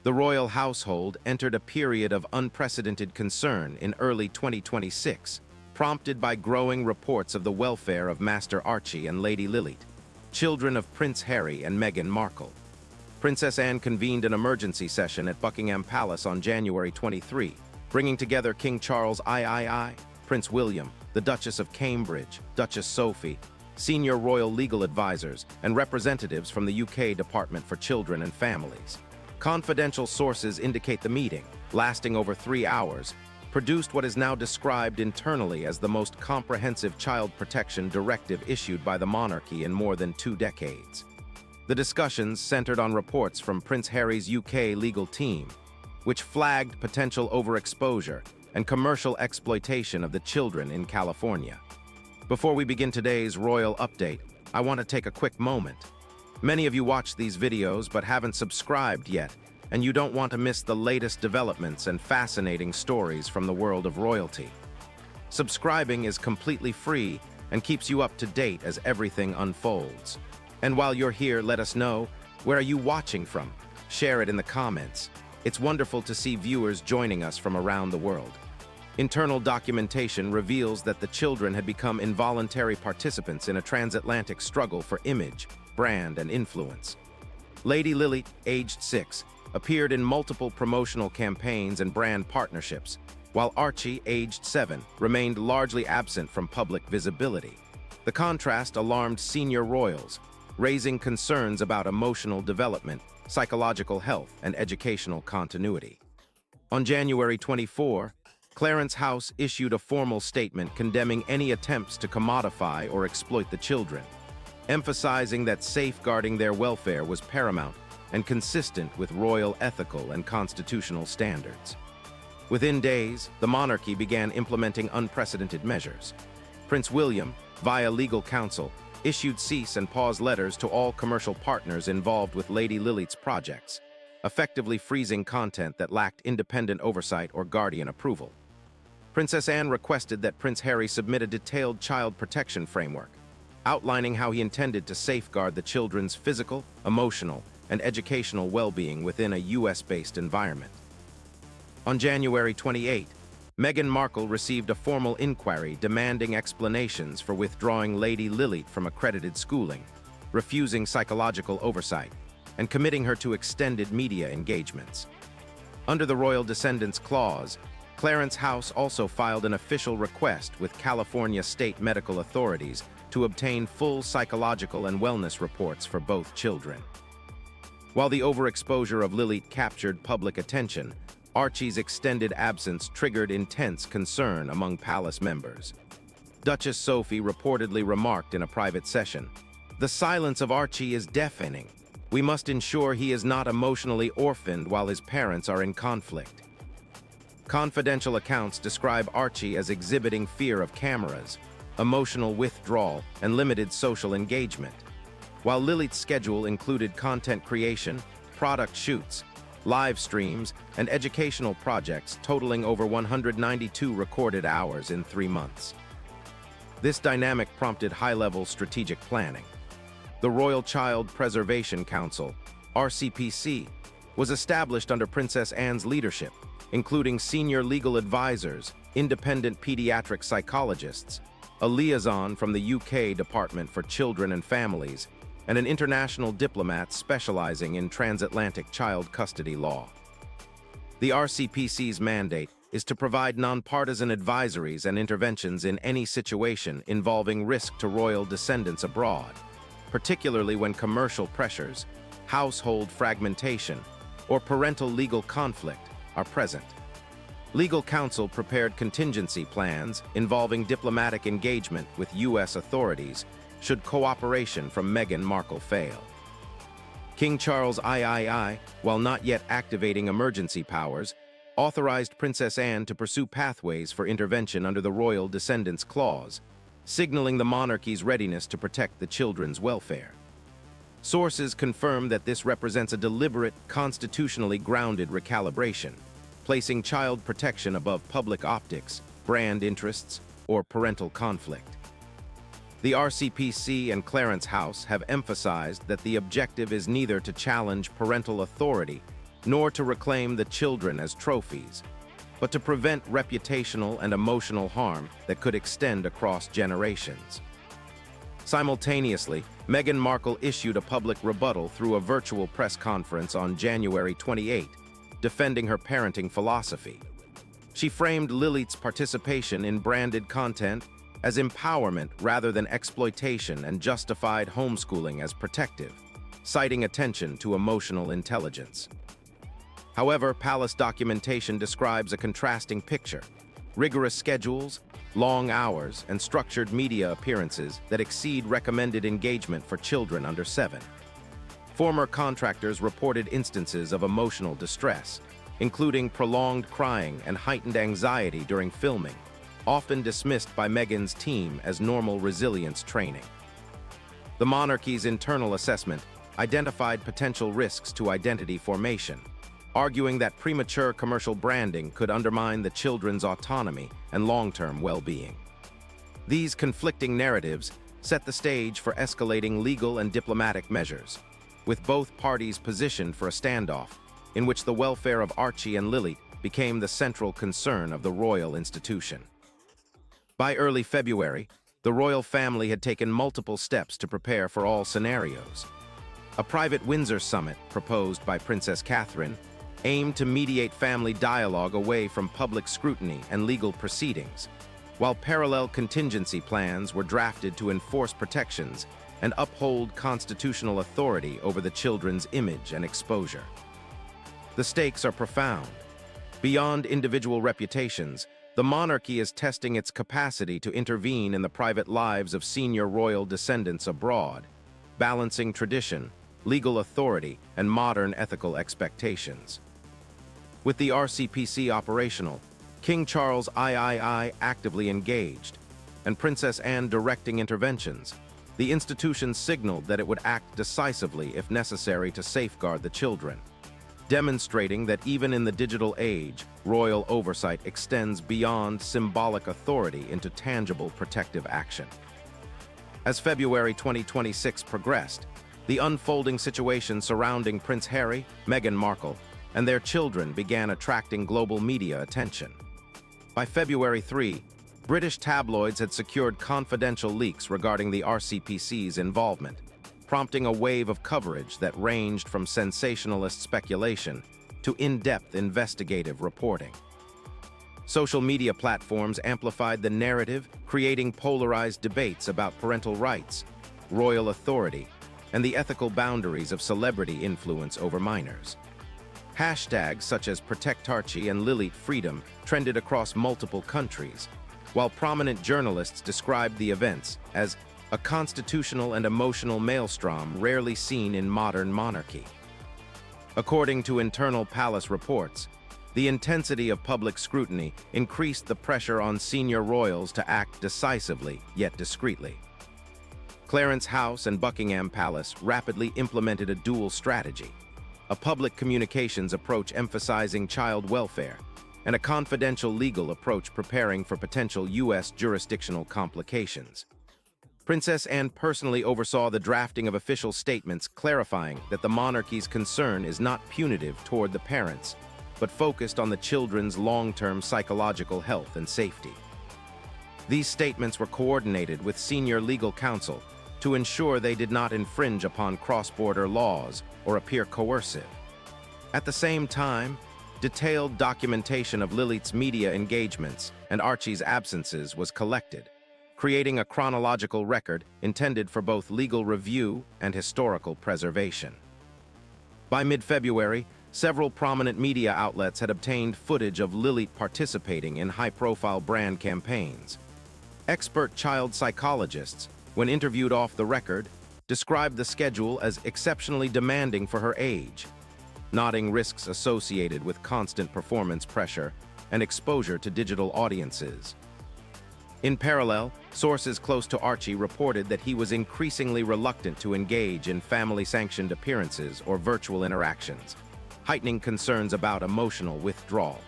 The royal household entered a period of unprecedented concern in early 2026, prompted by growing reports of the welfare of Master Archie and Lady Lilibet, children of Prince Harry and Meghan Markle. Princess Anne convened an emergency session at Buckingham Palace on January 23, bringing together King Charles III, Prince William, the Duchess of Cambridge, Duchess Sophie, senior royal legal advisors, and representatives from the UK Department for Children and Families. Confidential sources indicate the meeting, lasting over 3 hours, produced what is now described internally as the most comprehensive child protection directive issued by the monarchy in more than 2 decades. The discussions centered on reports from Prince Harry's UK legal team, which flagged potential overexposure and commercial exploitation of the children in California. Before we begin today's royal update, I want to take a quick moment. Many of you watch these videos but haven't subscribed yet, and you don't want to miss the latest developments and fascinating stories from the world of royalty. Subscribing is completely free and keeps you up to date as everything unfolds. And while you're here, let us know, where are you watching from? Share it in the comments. It's wonderful to see viewers joining us from around the world. Internal documentation reveals that the children had become involuntary participants in a transatlantic struggle for image, brand, and influence. Lady Lilibet, aged 6, appeared in multiple promotional campaigns and brand partnerships, while Archie, aged 7, remained largely absent from public visibility. The contrast alarmed senior royals, raising concerns about emotional development, psychological health, and educational continuity. On January 24, Clarence House issued a formal statement condemning any attempts to commodify or exploit the children, emphasizing that safeguarding their welfare was paramount and consistent with royal ethical and constitutional standards. Within days, the monarchy began implementing unprecedented measures. Prince William, via legal counsel, issued cease and pause letters to all commercial partners involved with Lady Lilibet's projects, effectively freezing content that lacked independent oversight or guardian approval. Princess Anne requested that Prince Harry submit a detailed child protection framework, outlining how he intended to safeguard the children's physical, emotional, and educational well-being within a US-based environment. On January 28, Meghan Markle received a formal inquiry demanding explanations for withdrawing Lady Lilibet from accredited schooling, refusing psychological oversight, and committing her to extended media engagements. Under the Royal Descendants Clause, Clarence House also filed an official request with California state medical authorities to obtain full psychological and wellness reports for both children. While the overexposure of Lilibet captured public attention, Archie's extended absence triggered intense concern among palace members. Duchess Sophie reportedly remarked in a private session, "The silence of Archie is deafening. We must ensure he is not emotionally orphaned while his parents are in conflict." Confidential accounts describe Archie as exhibiting fear of cameras, emotional withdrawal, and limited social engagement. While Lilibet's schedule included content creation, product shoots, live streams, and educational projects totaling over 192 recorded hours in 3 months. This dynamic prompted high-level strategic planning. The Royal Child Preservation Council, RCPC, was established under Princess Anne's leadership, including senior legal advisors, independent pediatric psychologists, a liaison from the UK Department for Children and Families, and an international diplomat specializing in transatlantic child custody law. The RCPC's mandate is to provide nonpartisan advisories and interventions in any situation involving risk to royal descendants abroad, particularly when commercial pressures, household fragmentation, or parental legal conflict are present. Legal counsel prepared contingency plans involving diplomatic engagement with US authorities should cooperation from Meghan Markle fail. King Charles III, while not yet activating emergency powers, authorized Princess Anne to pursue pathways for intervention under the Royal Descendants Clause, signaling the monarchy's readiness to protect the children's welfare. Sources confirm that this represents a deliberate, constitutionally grounded recalibration, placing child protection above public optics, brand interests, or parental conflict. The RCPC and Clarence House have emphasized that the objective is neither to challenge parental authority nor to reclaim the children as trophies, but to prevent reputational and emotional harm that could extend across generations. Simultaneously, Meghan Markle issued a public rebuttal through a virtual press conference on January 28, defending her parenting philosophy. She framed Lilibet's participation in branded content as empowerment rather than exploitation and justified homeschooling as protective, citing attention to emotional intelligence. However, palace documentation describes a contrasting picture: rigorous schedules, long hours, and structured media appearances that exceed recommended engagement for children under 7. Former contractors reported instances of emotional distress, including prolonged crying and heightened anxiety during filming, often dismissed by Meghan's team as normal resilience training. The monarchy's internal assessment identified potential risks to identity formation, arguing that premature commercial branding could undermine the children's autonomy and long-term well-being. These conflicting narratives set the stage for escalating legal and diplomatic measures, with both parties positioned for a standoff, in which the welfare of Archie and Lilibet became the central concern of the royal institution. By early February, the royal family had taken multiple steps to prepare for all scenarios. A private Windsor summit, proposed by Princess Catherine, aimed to mediate family dialogue away from public scrutiny and legal proceedings, while parallel contingency plans were drafted to enforce protections and uphold constitutional authority over the children's image and exposure. The stakes are profound. Beyond individual reputations, the monarchy is testing its capacity to intervene in the private lives of senior royal descendants abroad, balancing tradition, legal authority, and modern ethical expectations. With the RCPC operational, King Charles III actively engaged, and Princess Anne directing interventions, the institution signaled that it would act decisively if necessary to safeguard the children, demonstrating that even in the digital age, royal oversight extends beyond symbolic authority into tangible protective action. As February 2026 progressed, the unfolding situation surrounding Prince Harry, Meghan Markle, and their children began attracting global media attention. By February 3, British tabloids had secured confidential leaks regarding the RCPC's involvement, prompting a wave of coverage that ranged from sensationalist speculation to in-depth investigative reporting. Social media platforms amplified the narrative, creating polarized debates about parental rights, royal authority, and the ethical boundaries of celebrity influence over minors. Hashtags such as Protect Archie and Lilibet Freedom trended across multiple countries, while prominent journalists described the events as a constitutional and emotional maelstrom rarely seen in modern monarchy. According to internal palace reports, the intensity of public scrutiny increased the pressure on senior royals to act decisively yet discreetly. Clarence House and Buckingham Palace rapidly implemented a dual strategy: a public communications approach emphasizing child welfare, and a confidential legal approach preparing for potential U.S. jurisdictional complications. Princess Anne personally oversaw the drafting of official statements clarifying that the monarchy's concern is not punitive toward the parents, but focused on the children's long-term psychological health and safety. These statements were coordinated with senior legal counsel to ensure they did not infringe upon cross-border laws or appear coercive. At the same time, detailed documentation of Lilibet's media engagements and Archie's absences was collected, creating a chronological record intended for both legal review and historical preservation. By mid-February, several prominent media outlets had obtained footage of Lilibet participating in high-profile brand campaigns. Expert child psychologists, when interviewed off the record, described the schedule as exceptionally demanding for her age, noting risks associated with constant performance pressure and exposure to digital audiences. In parallel, sources close to Archie reported that he was increasingly reluctant to engage in family-sanctioned appearances or virtual interactions, heightening concerns about emotional withdrawal.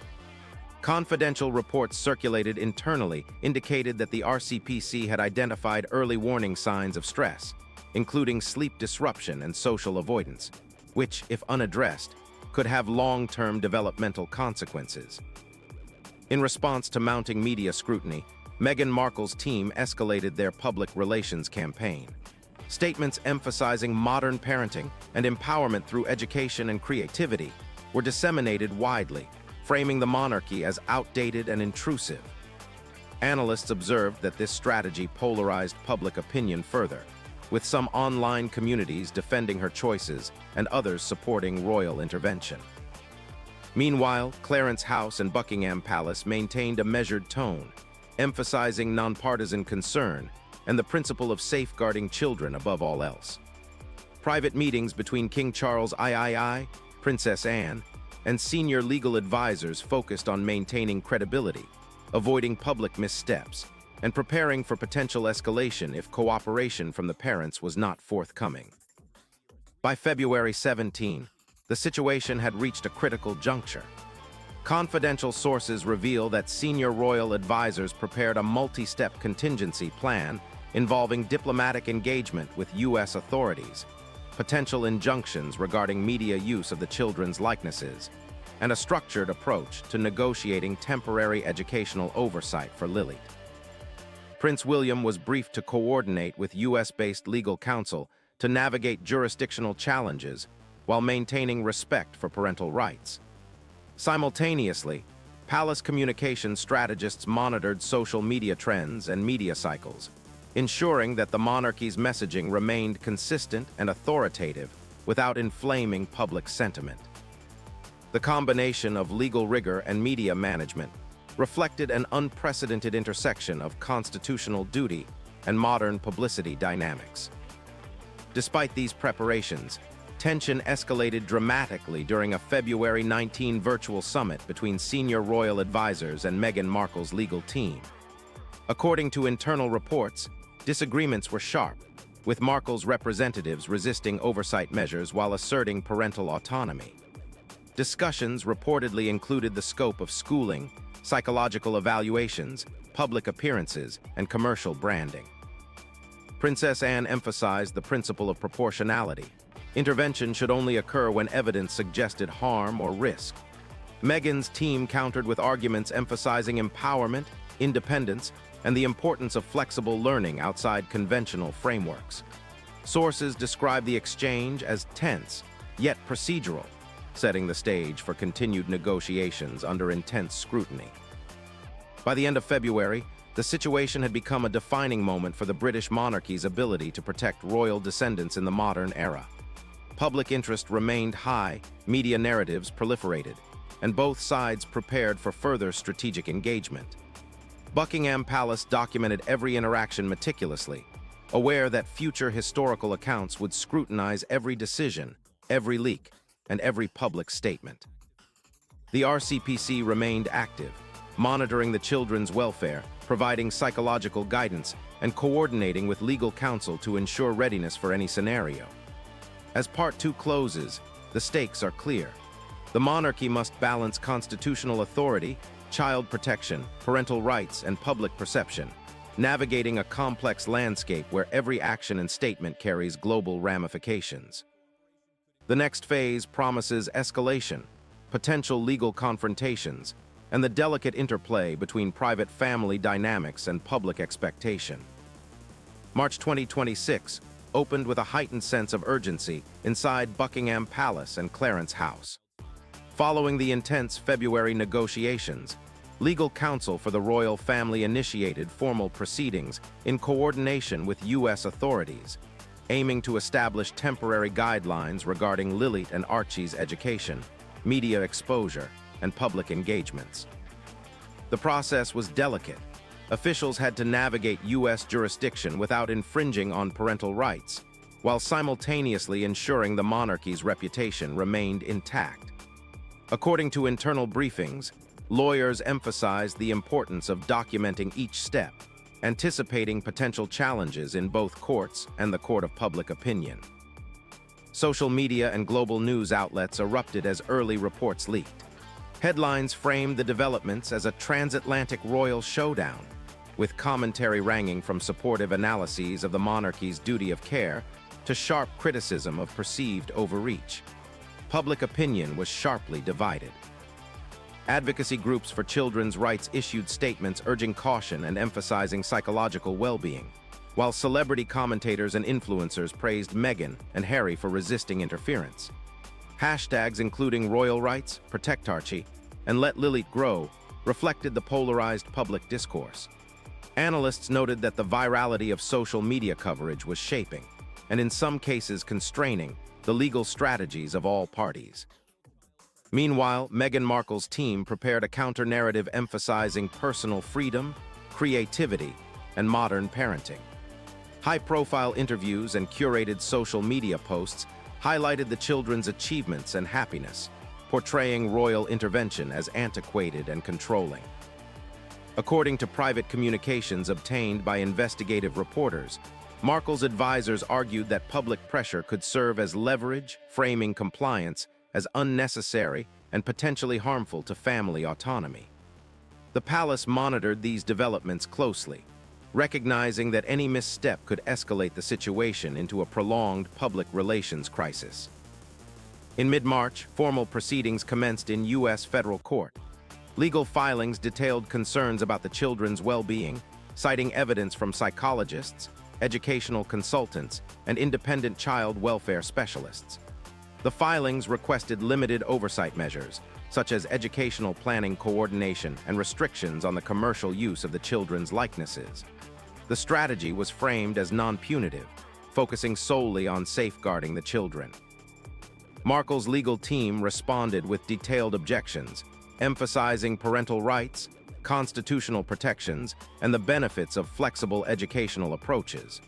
Confidential reports circulated internally indicated that the RCPC had identified early warning signs of stress, including sleep disruption and social avoidance, which, if unaddressed, could have long-term developmental consequences. In response to mounting media scrutiny, Meghan Markle's team escalated their public relations campaign. Statements emphasizing modern parenting and empowerment through education and creativity were disseminated widely, framing the monarchy as outdated and intrusive. Analysts observed that this strategy polarized public opinion further, with some online communities defending her choices and others supporting royal intervention. Meanwhile, Clarence House and Buckingham Palace maintained a measured tone, emphasizing nonpartisan concern and the principle of safeguarding children above all else. Private meetings between King Charles III, Princess Anne, and senior legal advisors focused on maintaining credibility, avoiding public missteps, and preparing for potential escalation if cooperation from the parents was not forthcoming. By February 17, the situation had reached a critical juncture. Confidential sources reveal that senior royal advisors prepared a multi-step contingency plan involving diplomatic engagement with U.S. authorities, potential injunctions regarding media use of the children's likenesses, and a structured approach to negotiating temporary educational oversight for Lilibet. Prince William was briefed to coordinate with U.S.-based legal counsel to navigate jurisdictional challenges while maintaining respect for parental rights. Simultaneously, palace communications strategists monitored social media trends and media cycles, ensuring that the monarchy's messaging remained consistent and authoritative without inflaming public sentiment. The combination of legal rigor and media management reflected an unprecedented intersection of constitutional duty and modern publicity dynamics. Despite these preparations, tension escalated dramatically during a February 19 virtual summit between senior royal advisors and Meghan Markle's legal team. According to internal reports, disagreements were sharp, with Markle's representatives resisting oversight measures while asserting parental autonomy. Discussions reportedly included the scope of schooling, psychological evaluations, public appearances, and commercial branding. Princess Anne emphasized the principle of proportionality. Intervention should only occur when evidence suggested harm or risk. Meghan's team countered with arguments emphasizing empowerment, independence, and the importance of flexible learning outside conventional frameworks. Sources describe the exchange as tense, yet procedural, setting the stage for continued negotiations under intense scrutiny. By the end of February, the situation had become a defining moment for the British monarchy's ability to protect royal descendants in the modern era. Public interest remained high, media narratives proliferated, and both sides prepared for further strategic engagement. Buckingham Palace documented every interaction meticulously, aware that future historical accounts would scrutinize every decision, every leak, and every public statement. The RCPC remained active, monitoring the children's welfare, providing psychological guidance, and coordinating with legal counsel to ensure readiness for any scenario. As Part 2 closes, the stakes are clear. The monarchy must balance constitutional authority, child protection, parental rights, and public perception, navigating a complex landscape where every action and statement carries global ramifications. The next phase promises escalation, potential legal confrontations, and the delicate interplay between private family dynamics and public expectation. March 2026 opened with a heightened sense of urgency inside Buckingham Palace and Clarence House. Following the intense February negotiations, legal counsel for the royal family initiated formal proceedings in coordination with U.S. authorities, aiming to establish temporary guidelines regarding Lilibet and Archie's education, media exposure, and public engagements. The process was delicate. Officials had to navigate U.S. jurisdiction without infringing on parental rights, while simultaneously ensuring the monarchy's reputation remained intact. According to internal briefings, lawyers emphasized the importance of documenting each step, anticipating potential challenges in both courts and the court of public opinion. Social media and global news outlets erupted as early reports leaked. Headlines framed the developments as a transatlantic royal showdown, with commentary ranging from supportive analyses of the monarchy's duty of care to sharp criticism of perceived overreach. public opinion was sharply divided. Advocacy groups for children's rights issued statements urging caution and emphasizing psychological well-being, while celebrity commentators and influencers praised Meghan and Harry for resisting interference. Hashtags including royal rights, protect Archie, and let Lilibet grow reflected the polarized public discourse. Analysts noted that the virality of social media coverage was shaping, and in some cases constraining, the legal strategies of all parties. Meanwhile, Meghan Markle's team prepared a counter-narrative emphasizing personal freedom, creativity, and modern parenting. High-profile interviews and curated social media posts highlighted the children's achievements and happiness, portraying royal intervention as antiquated and controlling. According to private communications obtained by investigative reporters, Markle's advisors argued that public pressure could serve as leverage, framing compliance as unnecessary and potentially harmful to family autonomy. The palace monitored these developments closely, recognizing that any misstep could escalate the situation into a prolonged public relations crisis. In mid-March, formal proceedings commenced in U.S. federal court. Legal filings detailed concerns about the children's well-being, citing evidence from psychologists, educational consultants, and independent child welfare specialists. The filings requested limited oversight measures, such as educational planning coordination and restrictions on the commercial use of the children's likenesses. The strategy was framed as non-punitive, focusing solely on safeguarding the children. Markle's legal team responded with detailed objections, emphasizing parental rights, constitutional protections, and the benefits of flexible educational approaches.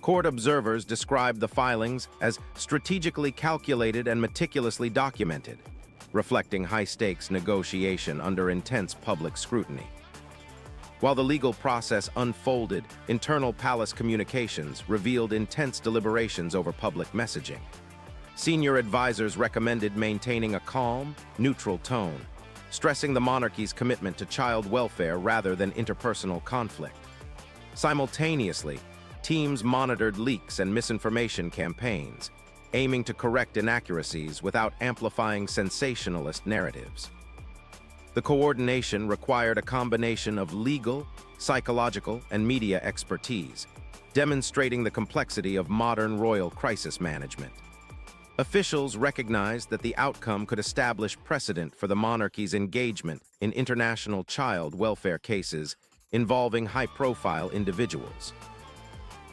Court observers described the filings as strategically calculated and meticulously documented, reflecting high-stakes negotiation under intense public scrutiny. While the legal process unfolded, internal palace communications revealed intense deliberations over public messaging. Senior advisors recommended maintaining a calm, neutral tone, stressing the monarchy's commitment to child welfare rather than interpersonal conflict. Simultaneously, teams monitored leaks and misinformation campaigns, aiming to correct inaccuracies without amplifying sensationalist narratives. The coordination required a combination of legal, psychological, and media expertise, demonstrating the complexity of modern royal crisis management. Officials recognized that the outcome could establish precedent for the monarchy's engagement in international child welfare cases involving high-profile individuals.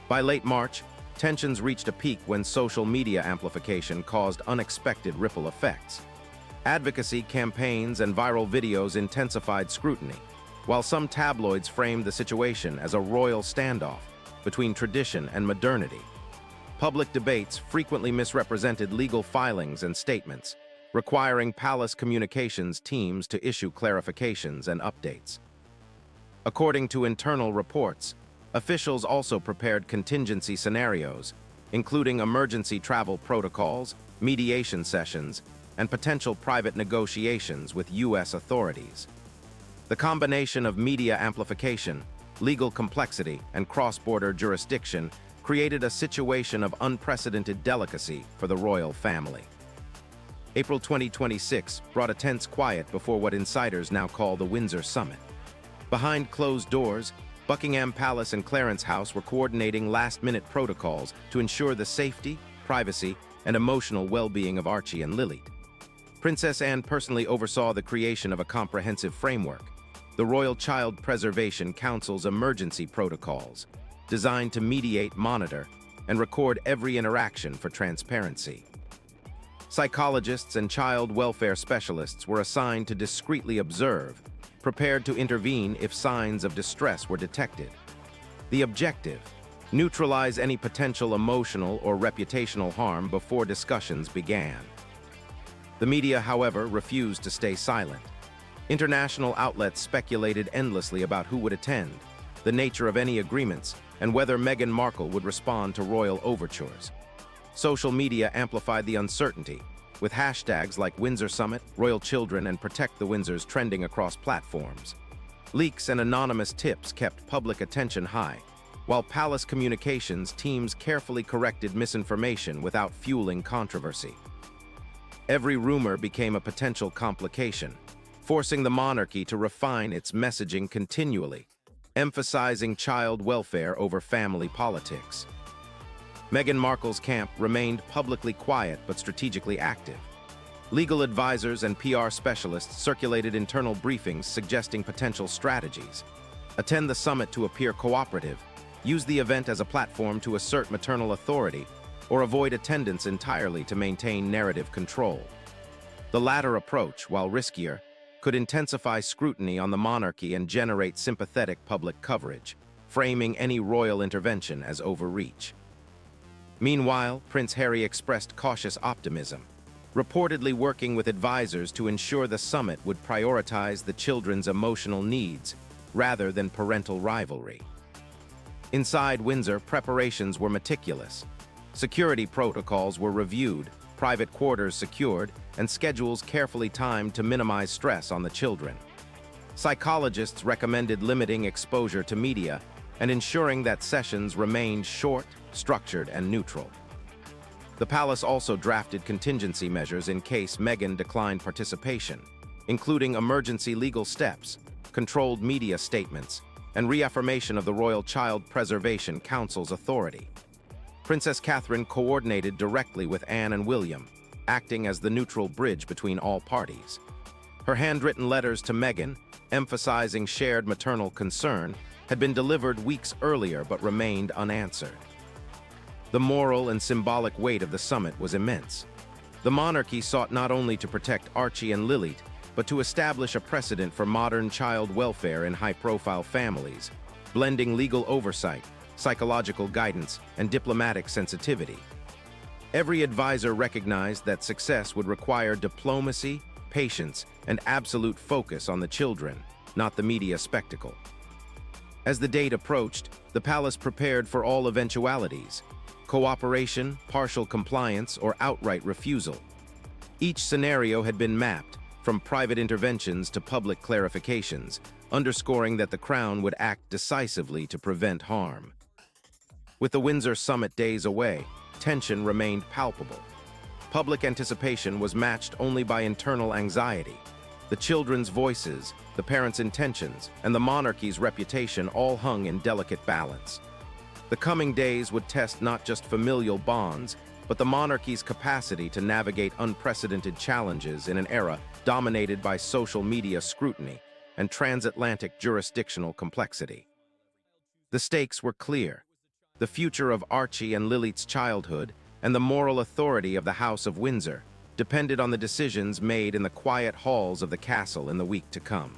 By late March, tensions reached a peak when social media amplification caused unexpected ripple effects. Advocacy campaigns and viral videos intensified scrutiny, while some tabloids framed the situation as a royal standoff between tradition and modernity. Public debates frequently misrepresented legal filings and statements, requiring palace communications teams to issue clarifications and updates. According to internal reports, officials also prepared contingency scenarios, including emergency travel protocols, mediation sessions, and potential private negotiations with U.S. authorities. The combination of media amplification, legal complexity, and cross-border jurisdiction created a situation of unprecedented delicacy for the royal family. April 2026 brought a tense quiet before what insiders now call the Windsor summit. Behind closed doors, Buckingham Palace and Clarence House were coordinating last-minute protocols to ensure the safety, privacy, and emotional well-being of Archie and Lilibet. Princess Anne personally oversaw the creation of a comprehensive framework, the Royal Child Preservation Council's emergency protocols, designed to mediate, monitor, and record every interaction for transparency. Psychologists and child welfare specialists were assigned to discreetly observe, prepared to intervene if signs of distress were detected. The objective: neutralize any potential emotional or reputational harm before discussions began. The media, however, refused to stay silent. International outlets speculated endlessly about who would attend, the nature of any agreements, and whether Meghan Markle would respond to royal overtures. Social media amplified the uncertainty, with hashtags like Windsor Summit, Royal Children, and Protect the Windsors trending across platforms. Leaks and anonymous tips kept public attention high, while palace communications teams carefully corrected misinformation without fueling controversy. Every rumor became a potential complication, forcing the monarchy to refine its messaging continually, emphasizing child welfare over family politics. Meghan Markle's camp remained publicly quiet but strategically active. Legal advisors and PR specialists circulated internal briefings suggesting potential strategies. Attend the summit to appear cooperative, use the event as a platform to assert maternal authority, or avoid attendance entirely to maintain narrative control. The latter approach, while riskier, could intensify scrutiny on the monarchy and generate sympathetic public coverage, framing any royal intervention as overreach. Meanwhile, Prince Harry expressed cautious optimism, reportedly working with advisors to ensure the summit would prioritize the children's emotional needs rather than parental rivalry. Inside Windsor, preparations were meticulous. Security protocols were reviewed, private quarters secured, and schedules carefully timed to minimize stress on the children. Psychologists recommended limiting exposure to media and ensuring that sessions remained short, structured, and neutral. The palace also drafted contingency measures in case Meghan declined participation, including emergency legal steps, controlled media statements, and reaffirmation of the Royal Child Preservation Council's authority. Princess Catherine coordinated directly with Anne and William, acting as the neutral bridge between all parties. Her handwritten letters to Meghan, emphasizing shared maternal concern, had been delivered weeks earlier but remained unanswered. The moral and symbolic weight of the summit was immense. The monarchy sought not only to protect Archie and Lilibet, but to establish a precedent for modern child welfare in high-profile families, blending legal oversight, psychological guidance, and diplomatic sensitivity. Every advisor recognized that success would require diplomacy, patience, and absolute focus on the children, not the media spectacle. As the date approached, the palace prepared for all eventualities: cooperation, partial compliance, or outright refusal. Each scenario had been mapped, from private interventions to public clarifications, underscoring that the Crown would act decisively to prevent harm. With the Windsor summit days away, tension remained palpable. Public anticipation was matched only by internal anxiety. The children's voices, the parents' intentions, and the monarchy's reputation all hung in delicate balance. The coming days would test not just familial bonds, but the monarchy's capacity to navigate unprecedented challenges in an era dominated by social media scrutiny and transatlantic jurisdictional complexity. The stakes were clear. The future of Archie and Lilibet's childhood and the moral authority of the House of Windsor depended on the decisions made in the quiet halls of the castle in the week to come.